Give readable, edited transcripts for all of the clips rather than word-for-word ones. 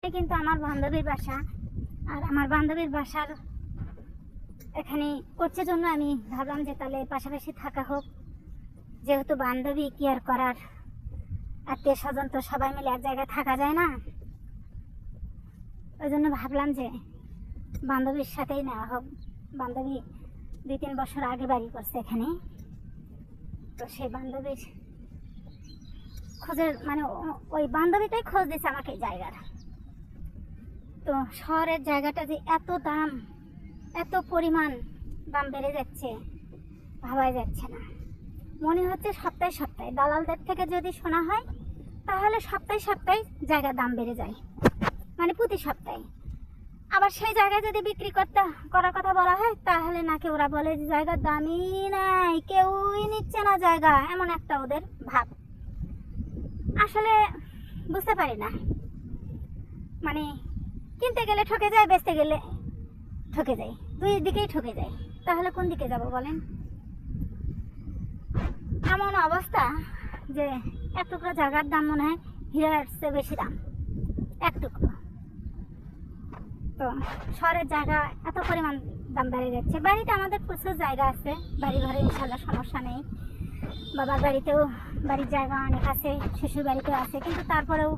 কিন্তু আমার বান্ধবীর বাসা, আর আমার বান্ধবীর বাসার এখানে করছে জন্য আমি ভাবলাম যে তাহলে পাশাপাশি থাকা হোক, যেহেতু বান্ধবী কি আর করার, আত্মীয় স্বজন তো সবাই মিলে এক জায়গায় থাকা যায় না, ওই জন্য ভাবলাম যে বান্ধবীর সাথেই নেওয়া হোক। বান্ধবী 2-3 বছর আগে বাড়ি করছে এখানে, তো সেই বান্ধবীর খোঁজের মানে ওই বান্ধবীটাই খোঁজ দিচ্ছে আমাকে এই জায়গার। তো শহরের জায়গাটা যে এত দাম, এত পরিমাণ দাম বেড়ে যাচ্ছে ভাবাই যাচ্ছে না। মনে হচ্ছে সপ্তাহে সপ্তাহে দালালদের থেকে যদি শোনা হয় তাহলে সপ্তাহে সপ্তাহে জায়গার দাম বেড়ে যায়, মানে প্রতি সপ্তাহে। আবার সেই জায়গায় যদি বিক্রি করার কথা বলা হয় তাহলে নাকি ওরা বলে যে জায়গার দামই নাই, কেউই নিচ্ছে না জায়গা, এমন একটা ওদের ভাব। আসলে বুঝতে পারি না, মানে কিনতে গেলে ঠকে যায়, বেচতে গেলে ঠকে যায়, দুই দিকেই ঠকে যায়। তাহলে কোন দিকে যাব বলেন? এমন অবস্থা যে এক টুকরো জায়গার দাম মনে হয় হীরার চেয়ে বেশি দাম, এক টুকরো। তো শহরের জায়গা এত পরিমাণ দাম বেড়ে যাচ্ছে। বাড়িতে আমাদের প্রচুর জায়গা আছে, বাড়ি ঘরে ইনশাল্লাহ সমস্যা নেই। বাবার বাড়িতেও বাড়ির জায়গা অনেক আছে, শ্বশুর বাড়িতেও আছে, কিন্তু তারপরেও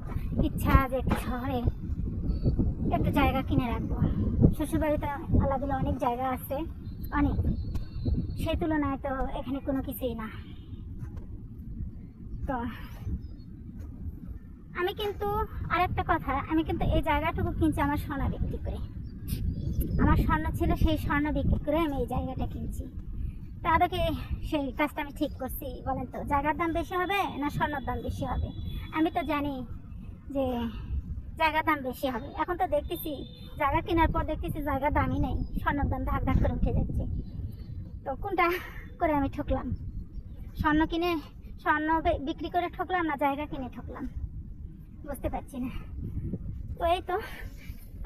ইচ্ছা যে একটু শহরে একটু জায়গা কিনে রাখবো। শ্বশুর বাড়িতে আল্লাহ দিলে অনেক জায়গা আছে, অনেক, সেই তুলনায় তো এখানে কোনো কিছুই না। তো আমি কিন্তু আরেকটা কথা, আমি কিন্তু এই জায়গাটুকু কিনছি আমার স্বর্ণ বিক্রি করে। আমার স্বর্ণ ছিল, সেই স্বর্ণ বিক্রি করে আমি এই জায়গাটা কিনছি। তাদেরকে সেই কাজটা আমি ঠিক করছি। বলেন তো, জায়গার দাম বেশি হবে না স্বর্ণের দাম বেশি হবে? আমি তো জানি যে জায়গার দাম বেশি হবে। এখন তো দেখতেছি জায়গা কেনার পর দেখতেছি জায়গার দামই নেই, স্বর্ণের দাম ধাক ধাক করে উঠে যাচ্ছে। তো কোনটা করে আমি ঠকলাম? স্বর্ণ বিক্রি করে ঠকলাম না জায়গা কিনে ঠকলাম? বুঝতে পারছি না। তো এই তো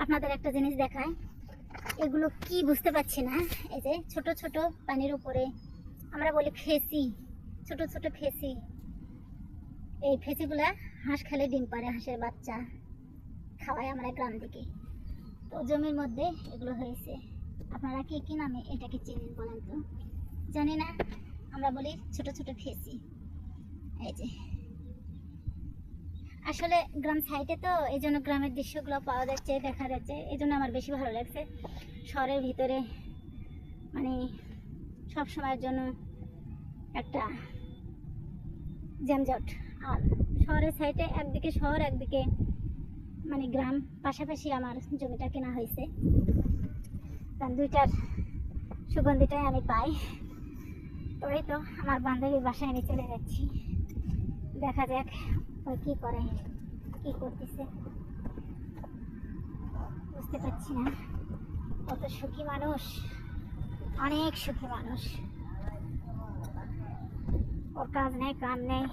আপনাদের একটা জিনিস দেখায়, এগুলো কি বুঝতে পারছি না। এই যে ছোট ছোট পানির উপরে আমরা বলি ফেসি, ছোট ছোট ফেসি। এই ফেসিগুলা হাঁস খেলে ডিম পারে, হাঁসের বাচ্চা খাওয়াই আমরা গ্রাম দিকে। তো জমির মধ্যে এগুলো হয়েছে। আপনারা কি নামে এটাকে চেনেন বলেন তো? জানি না, আমরা বলি ছোট ছোট ফেসি। এই যে আসলে গ্রাম সাইডে তো এই জন্য গ্রামের দৃশ্যগুলো পাওয়া যাচ্ছে, দেখা যাচ্ছে, এই জন্য আমার বেশি ভালো লাগছে। শহরের ভিতরে মানে সব সময়ের জন্য একটা জ্যামজট। আর শহরের সাইডে একদিকে শহর, একদিকে মানে গ্রাম, পাশাপাশি আমার জমিটা কেনা হয়েছে, কারণ দুইটার সুগন্ধিটাই আমি পাই। তো এই তো আমার বান্ধবীর বাসায় আমি চলে যাচ্ছি, দেখা যাক ওই কি করে, কি করতেছে বুঝতে পারছি না। কত সুখী মানুষ, অনেক সুখী মানুষ। ওর কাজ নেই, কাম নেই,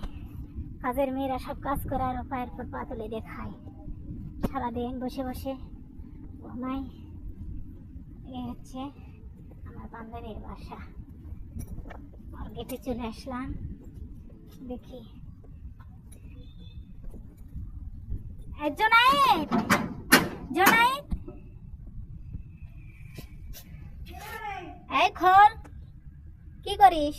কাজের মেয়েরা সব কাজ করে আর পায়ের পর পা তুলে দিয়ে খায়, সারাদিন বসে বসে ঘুমায়। এই হচ্ছে আমার বান্ধবীর বাসা। আর গেটে চলে আসলাম, দেখি জোনায়েত, জোনায়েত এই খোল, কি করিস?